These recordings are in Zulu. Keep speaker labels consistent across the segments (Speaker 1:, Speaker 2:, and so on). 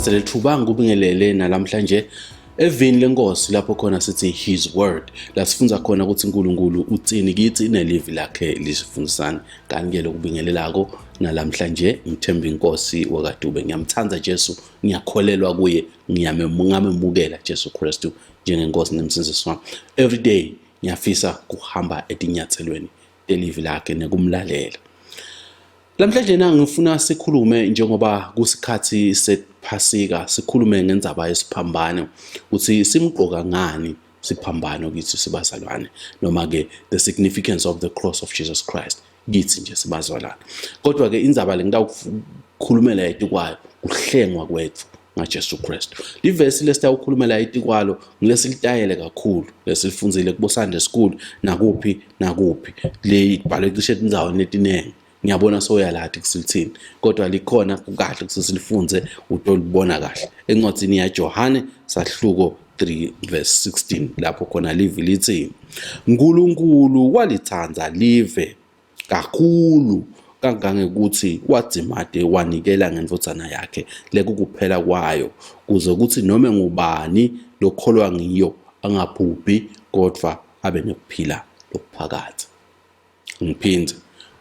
Speaker 1: Ngibasele thuba ngikubingelele nalamhlanje evini lenkosi lapho khona sithi his word la sifunza khona ukuthi uNkulunkulu uthini kithi nelivi lakhe lisifundisana kanike lokubingelelako nalamhlanje ngithemba inkosi wakadube ngiyamthanda Jesu ngiyakholelwa kuye ngiyamemukela Jesu Kristu njengenkosi nemsindisi wami every day ngiyafisa kuhamba etinyathelweni elivi lakhe nekumlalela. Lamhlanje ngifuna sikhulume njengoba kusikhathi sephasika sikhulume ngendzaba yesiphambano ukuthi simgqoka ngani siphambano kithi sibazalwane noma ke the significance of the cross of Jesus Christ kithi nje sibazalwane. Kodwa ke indzaba le ngitawukhulumela etikwayo uhlengwa kwethu ngaJesu Kristu. Livesi lesitawukhulumela etikwalo ngilesilitayele kakhulu lesilifunzile kubo Sunday school nakuphi le ibhalwe cishe indzawo netinenge. Ngiyabona soyalathi kusilithini kodwa likhona kukahle ukuthi silifunze utolibona kahle encwadini yaJohane sahluko 3 verse 16 lapho khona livi lithi uNkulunkulu walithanda live kakhulu kangangekuthi wadzimade wanikela ngendvodzana yakhe lekukuphela kwayo kuze ukuthi noma ngubani lokholwa ngiyo angabhubhi kodwa abe nokuphila lokuphakade. Ngiphinde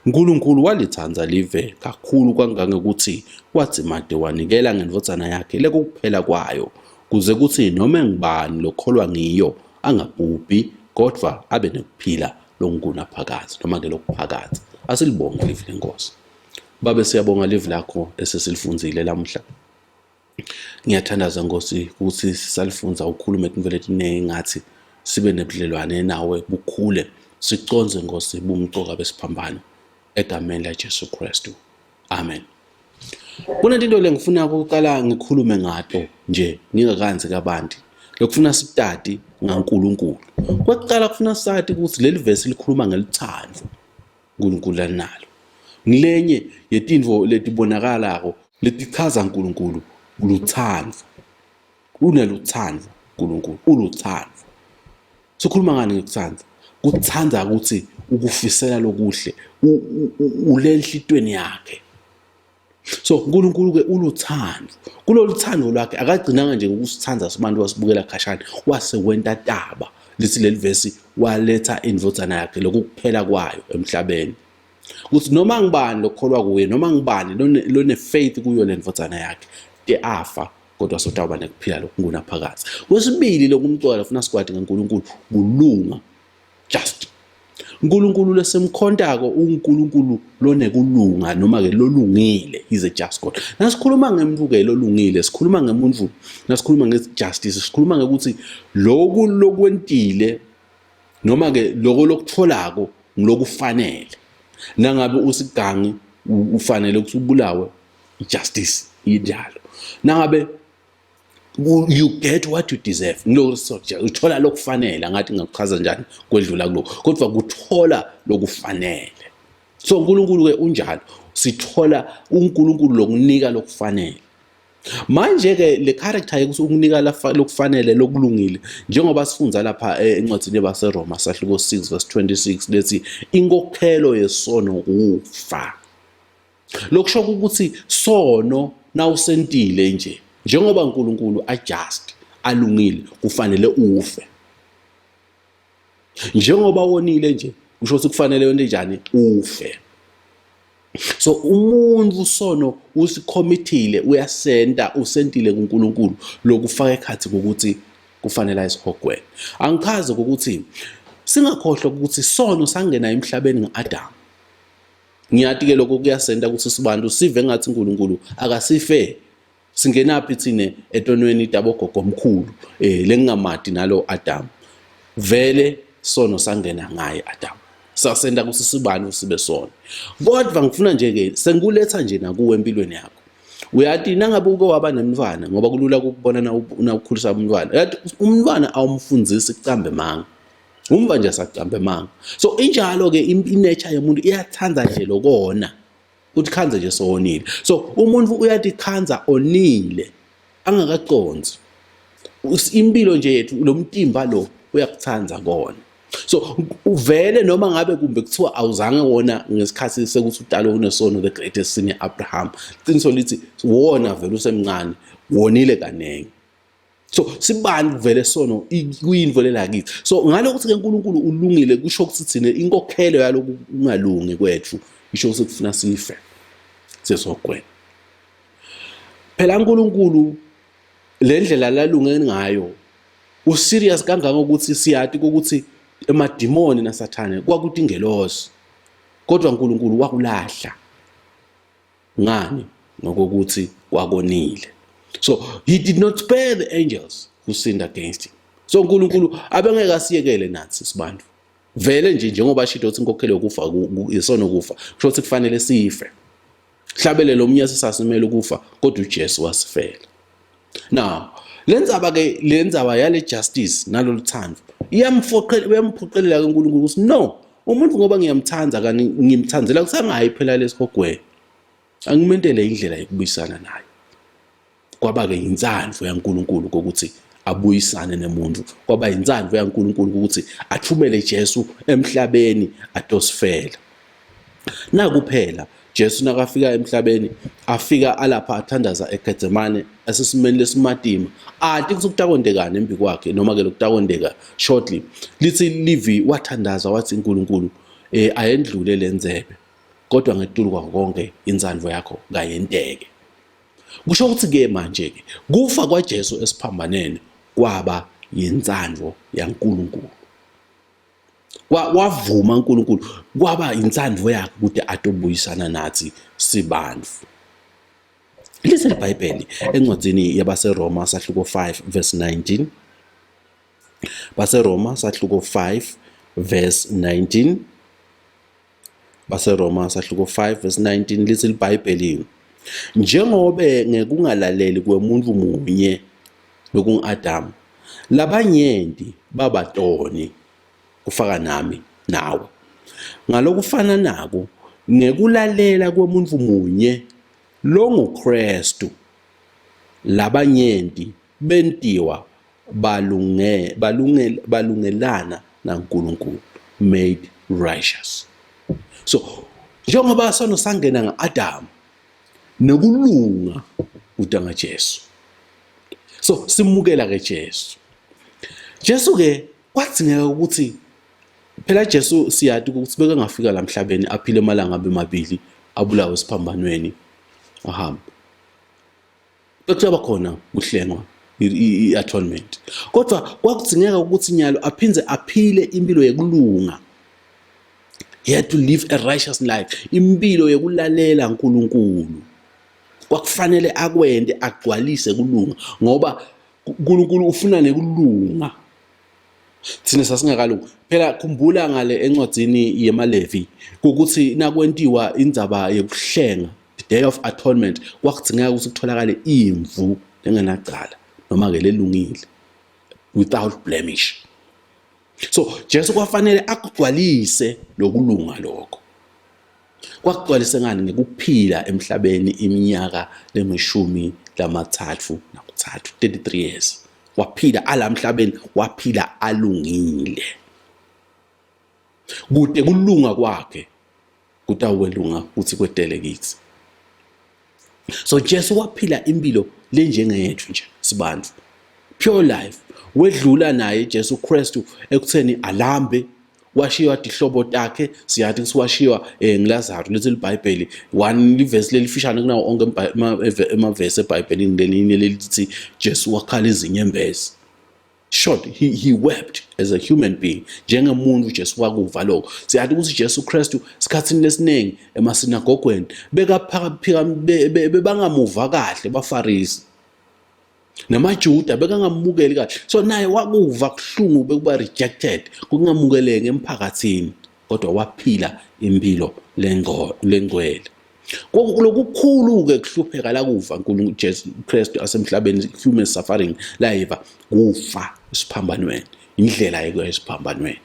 Speaker 1: uNkulunkulu walithanda live kakhulu kangangekuthi wadzimade wanikela ngendvodzana yakhe lekukuphela kwayo kuze kuthi noma ngubani lokholwa ngiyo angabhubhi kodwa abe nokuphila lokunaphakade noma ke lokuphakade. Asilibonge livi lenkosi. Babe siyabonga livi lakho esesilifunzile lamhla. Ngiyathandaza Nkosi ukuthi sisalifunza ukukhuluma indlela etinenge ngathi sibe nebudlelwane nawe bukhule siconze Nkosi bumcoka besiphambano egameni laJesu Kristu. Amen. Kunento le ngifuna ukuqala ngikhulume ngato nje ngingakanzi kabantu. Lokufuna sitati ngaNkulunkulu. Kwaqala kufuna sathi ukuthi leli verse likhuluma ngelithando uNkulunkulu analo. Ngilenye yetindvo letibonakala letichaza uNkulunkulu luthando. Uneluthando uNkulunkulu uluthando. Sikhuluma ngani ngekuthanda? Kuthanda ukuthi ukufisela lokuhle ulenhlitweni yakhe. So uNkulunkulu ke uluthando. Kulolu thando lwakhe akagcinanga nje ngokusithandza sibantu wasibukela khashana wase wenta taba lithi leli verse waletha indvodzana yakhe lokukuphela kwayo emhlabeni. Ukuthi noma ngibani lokholwa kuye noma ngibani lone faith kuyo le ndvodzana yakhe afa kodwa sotawuba nekuphila lokungunaphakade. Kwesibili lokumcola ufuna sikwati ngaNkulunkulu kulunga just. uNkulunkulu lesemkhontako uNkulunkulu lonekulunga noma ke lolungile is a just God. Nasikhuluma ngemuntu ke lolungile sikhuluma ngemuntu nasikhuluma ngejustice sikhuluma ngekuthi lokhu lokwentile noma ke lokho lokutholako ngilokufanele. Nangabe usigangi ufanele ukuthi ubulawe justice injalo. Nangabe you get what you deserve. Uthola lokufanele ngathi ngakuchaza njani kwedlula kuloko kodwa kuthola lokufanele. So uNkulunkulu ke unjalo sithola uNkulunkulu lokunika lokufanele. Manje ke le character yokuthi ukunika lokufanele lokulungile njengoba sifunza lapha encwadini yabaseRoma sahluko 6 verse 26 lethi inkokhelo yesono ufa. Lokusho ukuthi sono nawusentile nje njengoba uNkulunkulu ajust alungile kufanele ufe. Njengoba wonile nje kusho ukuthi kufanele wente njani ufe. So umuntu sono usikhomithile uyasenta usentile kuNkulunkulu lokufaka ekhathi ukuthi kufanele ayisihogweni. Angikhazi ukuthi singakhohlwa ukuthi sono sangena emhlabeni ngaAdam. Ngiyathi ke lokho kuyasenta ukuthi sibantu sive ngathi uNkulunkulu akasife. Singenaphi thine etonweni dabogogo omkhulu lengamati nalo Adam. Vele sono sangena ngaye Adam. Sasenda ukuthi sibani sibe sona. Kodwa ngifuna nje ke senguletha nje nakuwe empilweni yakho. Uyathi nangabe uke waba nemntwana ngoba kulula ukubona na ukukhulisa umntwana. Yathi umntwana awumfundzisi icambe manga. Umva nje sacambe manga. So injalo ke inature yomuntu iyathanda nje lokona. Uthi khanza nje sonile. So umuntu uyathi khanza onile angakaconzi. Impilo nje yethu lo mtimba lo uyakuthanda kona. So uvele noma ngabe kumbe kuthiwa awuzange wona ngesikhathi sekuthi uDalo unesono the greatest sin Abraham, iqiniso lithi wona vele usemncane wonile kanenge. So sibani vele sono kuyinvolela kithi. So ngalokuthi ke uNkulunkulu ulungile kusho ukuthi thina inkokhelo yaloku ungalungi kwethu isho ukuthi kufuna sife sesogwena. Phela uNkulunkulu le ndlela lalunge ngayo userious kangangokuthi siyathi ukuthi emadimoni nasathane kwakuthi ingelosi kodwa uNkulunkulu wakulahla. Ngani? Ngokuthi kwakonile. So he did not spare the angels who sinned against him. So uNkulunkulu abengeke asiyekele nathi sibantu. Vele nje njengoba shito ukuthi inkokhelo yokufa isono kufa, kusho ukuthi kufanele sife. Hlabele lo mnyasi sasimele ukufa kodwa uJesu wasifela. Now lenzaba ke lenzaba yale justice naloluthando iyamphoqelela uNkulunkulu ukuthi no, umuntu ngoba ngiyamthanda kani ngimthandzela kusangayi phela lesihogweni, angimentele indlela yokubuyisana naye. Kwaba ke inzandvo yaNkulunkulu ukuthi abuyisane nemuntu, kwaba inzandvo yaNkulunkulu ukuthi athumele Jesu emhlabeni atosifela. Nakuphela Jesu nakafika emhlabeni afika alapha athandaza eGetsemane asesimeni lesimatima, athi kusukutakondekana embi kwakhe noma ke lokutakondeka shortly lithi livi wathandaza wathi uNkulunkulu ayendlule lenzebe kodwa ngetulu konke inzandvo yakho kayenteke. Kusho ukuthi ke manje ke kufa kwaJesu esiphambanene kwaba yinzandvo yaNkulunkulu. Wavuma uNkulunkulu kwaba inzandvo yakhe ukuthi atobuyisana nathi sibantu. Listen iBhayibheli encwadzini yabaseRoma sahluko 5 verse 19. baseRoma sahluko 5 verse 19. baseRoma sahluko 5 verse 19 lithi iBhayibheli, njengobe ngekungalaleli kwemuntu munye bekungu-Adamu labanyenti babatoni kufaka nami nawe, ngalokufana nako ngekulalela kwemuntu munye longuKristu labanyenti bentiwa balungelana naNkulunkulu, made righteous. So njengoba sono sangena nga-Adamu nokulunga udanga Jesu, so simukela ke Jesu ke kwadzingeka ukuthi phela Jesu siyathi ukuthi beke ngafika la emhlabeni aphile emalanga amabili abulawe esiphambanweni ahamba, bekuba khona kuhlengwa i-atonement, kodwa kwakudzingeka ukuthi nyalo aphinze aphile impilo yekulunga. He had to live a righteous life, impilo yekulalela uNkulunkulu. Kwakufanele akwende agcwalise kulunga ngoba uNkulunkulu ufuna nekulunga. Thina sasingakalungi phela, khumbula ngale encwadzini yemaLevi ukuthi nakwentiwa indzaba yokuhlenga, the day of atonement, kwakudzingeka ukuthi kutholakale imvu engenacala noma ke lelungile, without blemish. So Jesu kwafanele akugcwalise lokulunga lokho. Kwakugcwalise ngani? Ngekuphila emhlabeni iminyaka lemishumi lamathathu nakuthathu, 33 years. Waphila alamhlabeni, waphila alungile. Kude kulunga kwakhe kutawelunga uthi kwedele kithi. So Jesu waphila impilo lenjengethu nje sibantu, pure life. Wedlula naye Jesu Kristu ekutheni alambe, washiwa dihlobo takhe, siyathi kusiwashiwa ngiLazaro. Lithi iBhayibheli one livesi lelifishane kunawo onke emavesi eBhayibhelini lelinye lelithi Jesu wakhala izinyembezi. Short, he wept as a human being, njengomuntu Jesu wakuva lokho. Siyathi ukuthi Jesu Kristu sikhathini lesiningi emasinagogweni bebangamuva kahle baFarisi namaJuda bekangamukeli kahle, so naye wakuva kuhlungu bekuba rejected, kungamukeleke emphakathini, kodwa waphila impilo lengcwele. Lokukhulu ke kuhlupheka la kufa Jesu Kristu asemhlabeni, human suffering laiva kufa esiphambanweni, indlela yekuya esiphambanweni.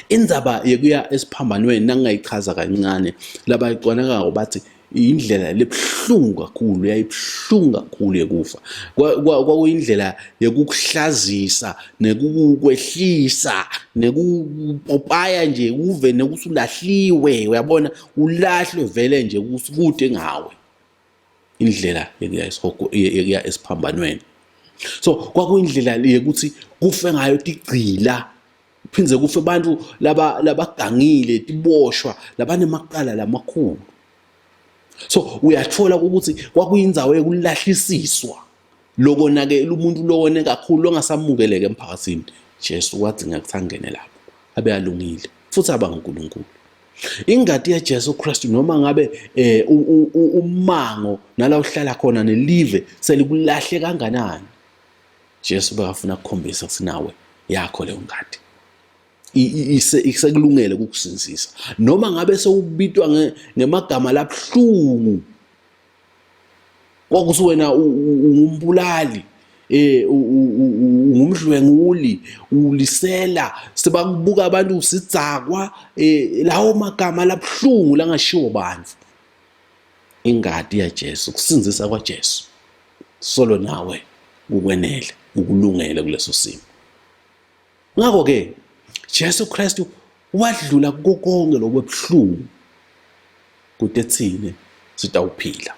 Speaker 1: Indzaba yekuya esiphambanweni nangayichaza kancane labayicwaneka bathi indlela lebhlungu kakhulu, yayibhlungu kakhulu yekufa. Kwakuyindlela yokukuhlazisa nekukwehlisa nekupopaya nje uve nekuthi ulahliwe, uyabona, ulahlwe vele nje kude ngawe. Indlela yokuya esiphambanweni. So kwakuyindlela yokuthi kufe ngayo tigcila, phindze kufe abantu labagangile, tiboshwa, labanemaqala lamakhulu. So uyathola ukuthi kwakuyindzawo yokulahlisiswa, lokonakela umuntu lowone kakhulu ongasamukeleke emphakathini. Jesu wadzinga ukuthi angene lapho abe alungile futhi aba nguNkulunkulu. Ingadi yaJesu Kristu noma ngabe umango nala uhlala khona nelive selikulahle kanganani, Jesu bekafuna ukukhombisa ukuthi nawe yakho leyo ngadi isekulungele ukukusinsisa, noma ngabe sewubitwa ngemagama labhlungu, kwakuthi wena ungumbulali, ungumdlwenguli, ulisela, sebakubuka abantu usidzakwa, lawo magama labhlungu langashiwo bantu. Ingadi yaJesu, ukusinzisa kwaJesu solo nawe ukwenele, ukulungele kuleso simo. Ngakho ke Jesu Kristu wadlula konke lobuhlungu kude thine sitawuphila.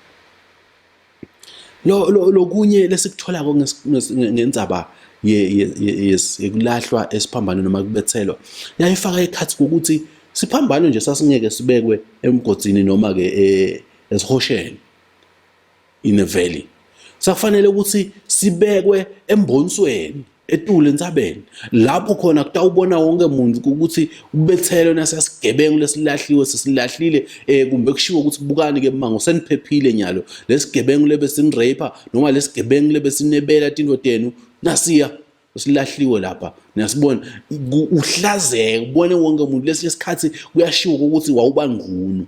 Speaker 1: Lokunye lesikuthola ngendzaba yekulahlwa esiphambano noma kubethelwa, yayifaka ikhathi ukuthi siphambano nje sasingeke sibekwe emgodini noma ke esihosheni in a valley. Safanele ukuthi sibekwe embonisweni etule entsabeni, lapho khona kutawubona wonke umuntu ukuthi ubethelwe nasesigebengu lesilahliwe sesilahlile, kumbe kushiwo ukuthi bukani ke mango seniphephile nyalo, lesigebengu lebe sinrape noma lesigebengu lebe sinebela tindodenu, nasiya silahliwe lapha. Niyasibona uhlazeke, ubone wonke umuntu. Lesinye isikhathi kuyashiwo ukuthi wawuba ngunu.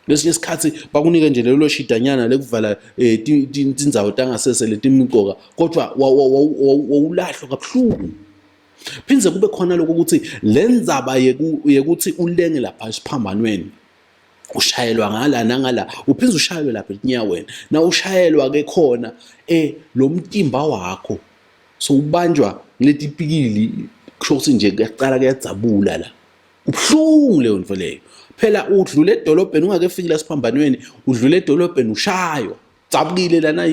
Speaker 1: Lesinye isikhathi bakunike nje lelo shidanyana lekuvala tindzawo tangasese letimqoka, kodwa wawulahlwa kabuhlungu. Phindze kube khona lokho ukuthi lendzaba yekuthi ulenge lapha esiphambanweni, ushayelwa ngala nangala, uphindze ushayelwe lapha enyaweni. Na ushayelwa ke khona lo mtimba wakho so ubanjwa ngetipikili, kusho ukuthi nje kuyaqala kuyadzabula la. Ubhlungu leyo nto leyo. Phela udlule edolobheni ungakefika esiphambanweni, udlule edolobheni ushaywa, udzabukile lana,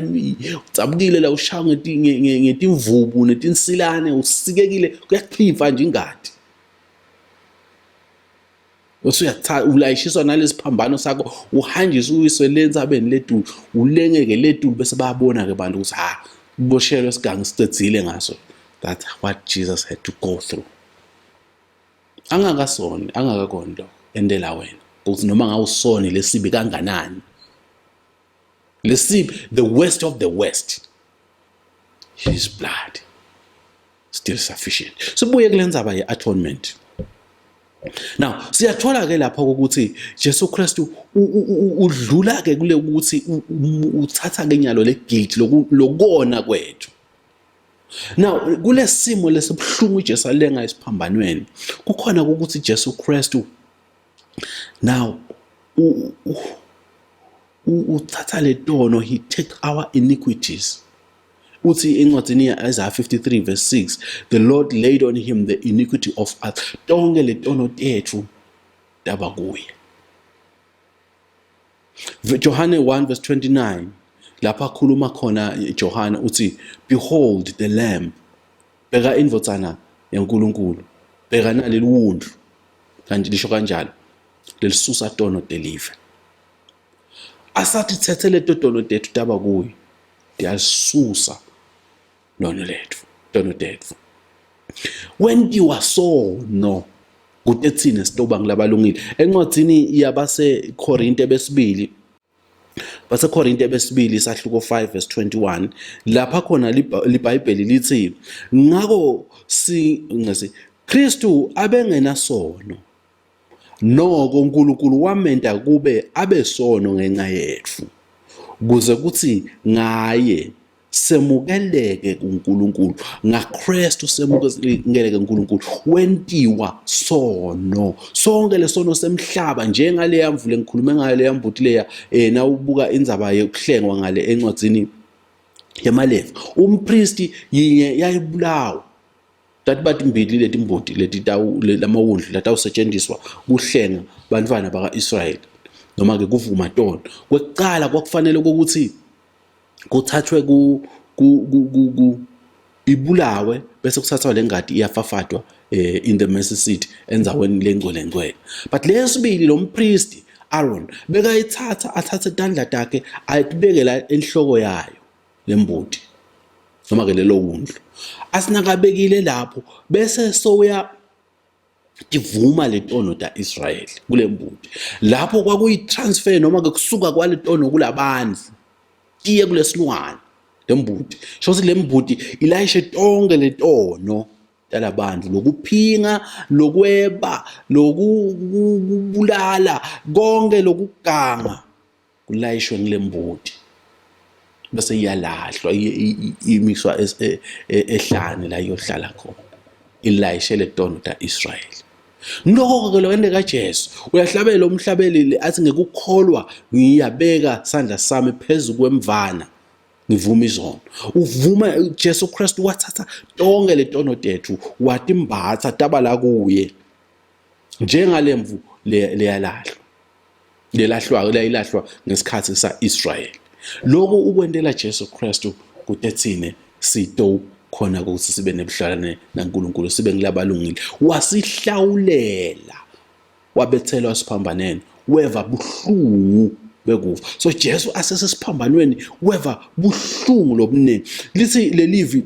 Speaker 1: udzabukile la, ushaywa ngetimvubu netinsilane, usikekile, kuyakuphiva nje ingadi. Ulayishiswa nalesiphambano sakho, uhanjiswe uyiswe lentsabeni ledulu, ulengeke ledulu, bese bayabona ke abantu ukuthi uboshelwe isigangi sicedzile ngaso. That's what Jesus had to go through. Angakakoni lo endela wena ukuthi noma ngawusoni lesibi kanganani, lesibi the worst of the worst, his blood still sufficient. Sibuye kulendzaba ye-atonement. Now siyathola ke lapha ukuthi Jesu Kristu udlula ke kule ukuthi uthatha ke nyalo le guilt lokona kwethu. Now kule simo lesibhlungu Jesu alenga esiphambanweni, kukhona ukuthi Jesu Kristu now uthatha le tono, he take our iniquities. Uthi encwadini ya-Isaiah 53 verse 6, the Lord laid on him the iniquity of us. Tonke le tono tethu daba kuye. Johane 1 verse 29, lapha khuluma khona Johana uthi, behold the lamb. Bheka indvodzana yaNkulunkulu, bheka naleli wundlu. Kanti lisho kanjalo, lelisusa tono deliver. Asathi thethe le tono tethu daba kuye, diyasusa lono lethu, tono tethu. When you are so no kude thina sitoba ngilabalungile. Encwadini yabase Korinte besibili, base Korinte besibili sahluko 5 verse 21, lapha khona liBhayibheli lithi, ngako ngasi Kristu abengenasono, noko uNkulunkulu wamenta kube abesono ngenxa yethu, kuze kuthi ngaye semukeleke kuNkulunkulu ngaKristu semukeleke kuNkulunkulu wentiwa sono sonke lesono semhlaba njengale yamvule ngikhulume ngayo le yambuti leya na ubuka indzaba yokuhlengwa ngale encwadzini yamaLevi umpristi yinye yayibulawa tathi bathi imbili leti mboti leti lamawundlu latawusetshenziswa kuhlenga bantwana baka-Israyeli noma ke kuvuma tono kwekuqala kwakufanele ukuthi kuthathwe ibulawe bese kuthathwa lengadi iyafafadwa in the mercy seat enzaweni lengcwelengcwele but lesibili lo mpristi Aaron bekayithatha athathe tandla takhe ayibeke la enhloko yayo lemboti noma ke lelo wundlu asinakabekile lapho bese soya tivuma letono ta Israyeli kule mboti lapho kwakuyitransfer noma ke kusuka kwaletono kulabandlu tiye kulesilwane lembuti shothi lembuti ilayishe tonke letono talabandlu lokuphinga lokweba lokubulala konke lokuganga kulayishwe ngilembuti bese iyalahlwa imiswa ehlane la iyohlala khona ilayishe letono ta Israyeli lokho ke lo ende kaJesu uyahlabela umhlabeleli athi ngekukholwa ngiyabeka sandla sami phezulu kwemvana ngivuma izono uvuma Jesu Kristu wathatha tonke letono tethu watimbatha tabala kuye njengalemvu leyalahlwa ngesikhathi saIsrael lokho ukwendela Jesu Kristu kuthethine sito khona ukuthi sibe nebudlelwane naNkulunkulu sibe ngilabalungile wasihlawulela wabethelwa siphambaneni weva buhlungu bekufa so Jesu asesesiphambanweni weva buhlungu lobuningi lithi lelivi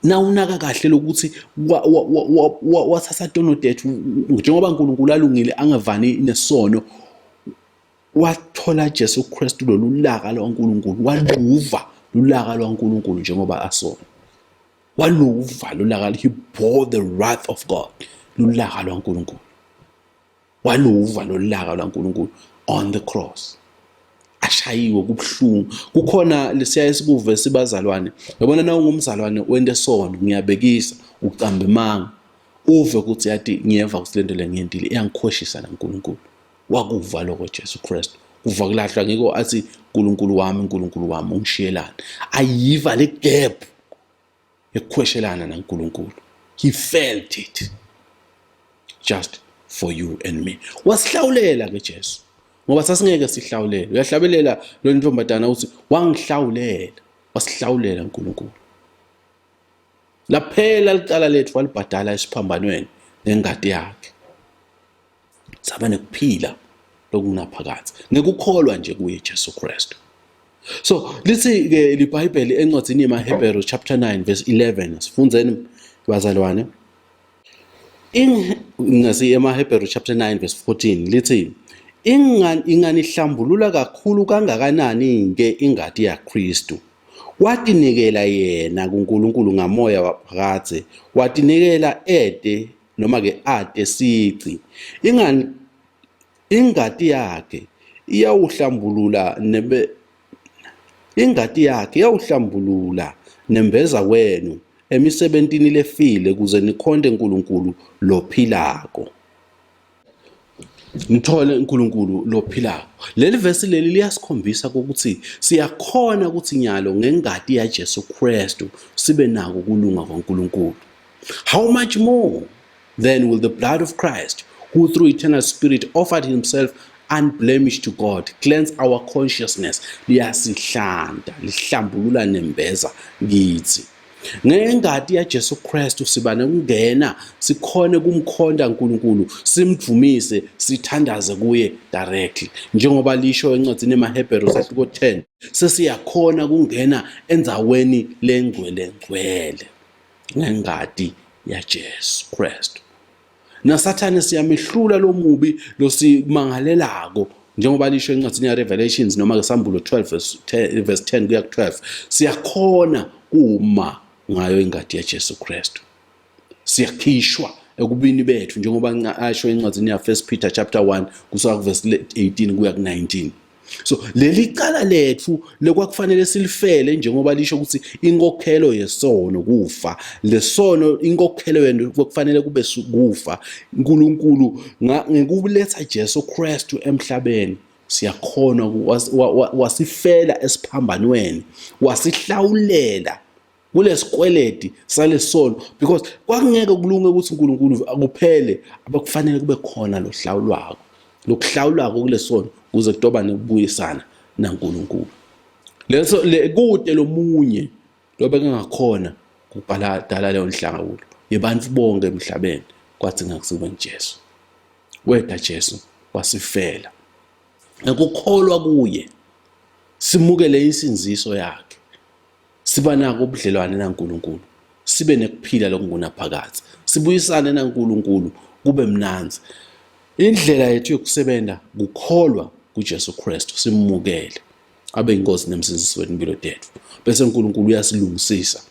Speaker 1: na unaka kahle lokuthi wathatha tono tethu njengoba uNkulunkulu alungile angavani nesono wathola Jesu Kristu lolulaka lwaNkulunkulu waluva lulaka lwaNkulunkulu njengoba asona waluva lulaka he bore the wrath of God lulaka lwaNkulunkulu waluva lolulaka lwaNkulunkulu on the cross ashayiwe kubuhlungu kukhona lesiya esikuve sibazalwane yabona na ungumzalwane wende sono ngiyabekisa ucambe manga uve ukuthi yathi ngiyeva ukuthi lento lengiyendile iyangikhoshisa naNkulunkulu wakuva lokho Jesu Kristu kuva kulahlwa ngiko athi Nkulunkulu wami ungishiyelana ayiva le gap ekukhweshelana naNkulunkulu he felt it just for you and me wasihlawulela ke Jesu ngoba sasingeke sihlawulele uyahlabelela lo ntombatana uthi wangihlawulela wasihlawulela uNkulunkulu laphela licala lethu walibhadala esiphambanweni nengadi yakhe saba nekuphila lokunaphakade ngekukholwa nje kuye Jesu Kristu so lithi ke liBhayibheli encwadini yamaHebheru chapter 9 verse 11 sifundzeni bazalwane ingasi yamaHebheru chapter 9 verse 14 lithi inganihlambulula kakhulu kangakanani ke ingadi yaKristu watinikela yena kuNkulunkulu ngamoya waphakade watinikela ede noma ke ade sici ingadi yakhe iyawuhlambulula nembeza wenu emisebentini lefile kuze nikhonde uNkulunkulu lophilako nithole uNkulunkulu lophilako leli verse leli liyasikhombisa ukuthi siyakhona ukuthi nyalo ngengadi yaJesu Kristu sibe nako kulunga kwaNkulunkulu how much more then will the blood of Christ who through eternal spirit offered himself unblemished to God cleanse our consciousness liyasihlanda lihlambulula nembeza kithi ngengadi yaJesu Kristu sibane ukungena sikhone kumkhonda uNkulunkulu simvumise sithandaze kuye directly njengoba lisho encwadini yamaHebheru 10 sesiyakhona kungena enzaweni lengcwele ngengadi yaJesu Kristu naSathane siyamihlula lo mubi losimangalelako njengoba lisho encwadini yaRevelations noma ngesambulo 12 verse 10 kuya ku12 siyakhona uma ngayo ingadi yaJesu Kristu siyakhishwa ekubini bethu njengoba asho encwadini ya1 Peter chapter 1 kusuka verse 18 kuya ku19 So leli cala lethu lekwakufanele silifele njengoba lisho ukuthi inkokhelo yesono kufa, lesono inkokhelo yenu kufanele kube kufa. uNkulunkulu ngekuletha Jesu Kristu emhlabeni siyakhona wasifela esiphambanweni, wasihlawulela kulesikweledi salesono, because kwakungeke kulunge ukuthi uNkulunkulu akuphele abakufanele kube khona lohlawulwako, lokuhlawulwako kulesono kuze kutobane ukubuyisana naNkulunkulu. Leso kude lomunye lobe kungakhona kubhala dala leyo nhlangano yebantu bonke emhlabeni kwathi ngakusibe ngeJesu. Weda Jesu wasifela. Ngokukholwa kuye simukele insinziso yakhe, siba nako ubudlelwane naNkulunkulu, sibe nekuphila lokungunaphakade, sibuyisane naNkulunkulu kube mnanzi. Indlela yethu yokusebenza ukukholwa kuJesu Kristu, simukele abe inkosi nemsindisi wempilo yethu, bese uNkulunkulu uyasilungisisa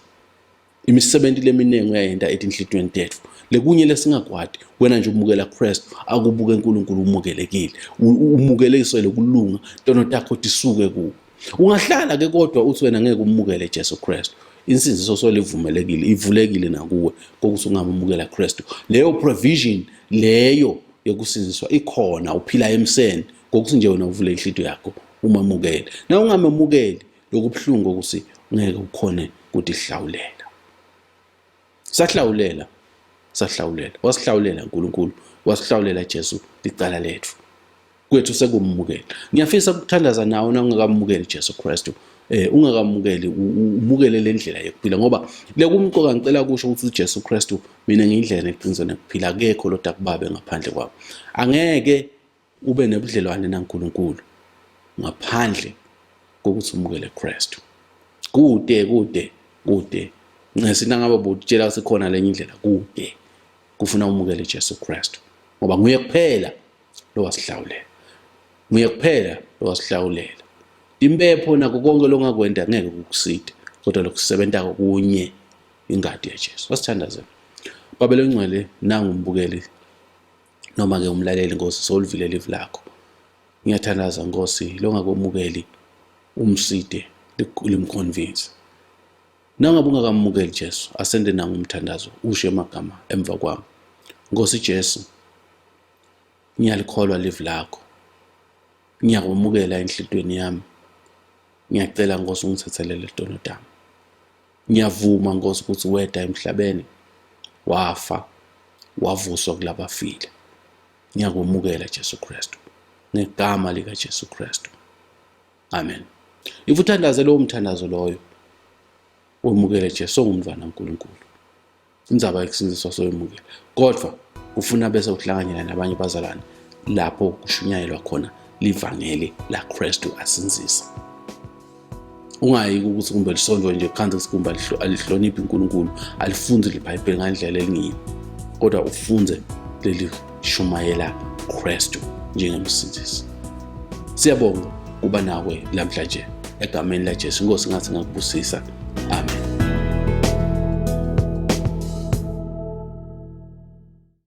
Speaker 1: imisebenzi leminingi uyayenda etinhlitweni tethu. Lekunye lesingakwadi wena nje umukela Kristu, akubuke uNkulunkulu umukelekile, umukelekiswe lokulunga ntono takho tisuke kuwo. Ungahlala ke kodwa uthi wena ngeke umukele Jesu Kristu, insinziso solivumelekile, ivulekile nakuwe kokuthi ungamukela Kristu. Leyo provision leyo yokusinziswa ikhona, uphila emseni kokuthi nje wena uvule inhlito yakho umamukele. Na ungamamukeli lokubhlungu ukuthi ngeke ukhone ukuthi hlawulela. Sahlawulela wasihlawulela uNkulunkulu, wasihlawulela Jesu licala lethu kwethu sekumukela. Ngiyafisa ukuthandaza nawe na ungakamukeli Jesu Kristu, ungakamukeli umukele le ndlela yokuphila, ngoba lekumqoka ngicela kusho ukuthi uJesu Kristu mina ngiyindlela neqiniso nekuphila, akekho lo dakubabe ngaphandle kwakho. Angeke ube nebudlelwane naNkulunkulu ngaphandle kokuthi umukele Kristu. Kude ngesina ngabe botshela sikhona lenye indlela, kude kufuna umukele Jesu Kristu, ngoba nguye kuphela lo wasihlawulela, nguye kuphela lo wasihlawulela. Impepho nako konke longakwenda ngeke kukuside, kodwa lokusebenza kunye ingadi yaJesu. Wasithandaze Baba lengcwele, nangu umbukeli noma ke umlaleli Nkosi solivile live lakho. Ngiyathandaza Nkosi longakomukeli umside limconvince. Nangabe ungakamukeli Jesu, asende nangu umthandazo usho emagama emva kwami. Nkosi Jesu, ngiyalikholwa live lakho, ngiyakumukela enhlitweni yami, ngiyacela Nkosi ungithethelele idono dami. Ngiyavuma Nkosi ukuthi weda emhlabeni, wafa, wavuswa kulabafile. Ngiyakumukela Jesu Kristu ngegama lika Jesu Kristu, amen. If uthandaze lo umthandazo loyo, umukele Jesu ongumntwana kaNkulunkulu, indzaba yokusinziswa soyemukela, kodwa ufuna bese uhlanganyela nabanye bazalwane lapho kushunyayelwa khona livangeli la Kristu asinzisa. Ungayi ukuthi kumbe lisonjwe nje khanze sikumba alihloniphi uNkulunkulu, alifunde iBhayibheli ngandlela elingiyo, kodwa ufunze leli shumayela Kristu njengemsindisi. Siyabonga kuba nawe namhlanje egameni laJesu. Inkosi ngathi ngakubusisa